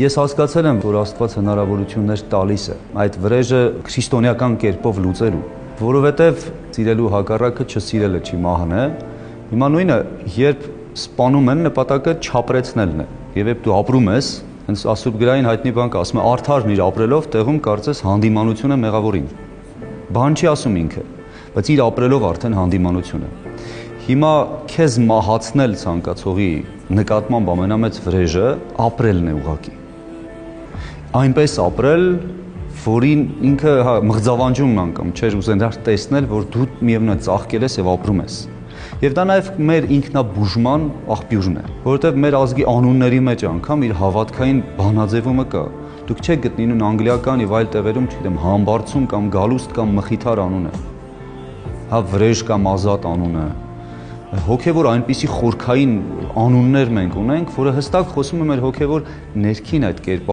Ես հասկացել եմ, որ Աստված հնարավորություններ տալիս է այդ վրեժը քրիստոնեական կերպով լուծելու, որովհետև սիրելու հակառակը չսիրելը չի մահն է։ Հիմա նույնը, երբ սպանում են, նպատակը չապրեցնելն է։ Եվ երբ դու ապրում ես, հենց Աստծո գրային հայտնի բան կա, ասում է արդարն իր ապրելով տեղում կարծես հանդիմանությունը մեղավորին։ Բան չի ասում ինքը, բայց իր ապրելով արդեն հանդիմանություն է։ Հիմա քեզ մահացնել ցանկացողի նկատմամբ ամենամեծ վրեժը ապրելն է ուղղակի։ Այնպես ապրել, որին ինքը մղձավանջում անգամ չէր ուզենար տեսնել, որ դու միևնույն է ծաղկել ես եւ ապրում ես։ Եվ դա նաեւ մեր ինքնաբուժման աղբյուրն է, որովհետեւ մեր ազգի անունների մեջ անգամ իր հավատքային բանաձևումը կա։ Դուք չեք գտնի նույն անգլիական եւ այլ տեղերում, չգիտեմ, համբարձում կամ գալուստ կամ մխիթար անուն է։ Հա վրեժ կամ ազատ անունը։ Հոգևոր այնպիսի խորքային անուններ մենք ունենք, որը հստակ խոսում է մեր հոգևոր ներքին այդ կերպ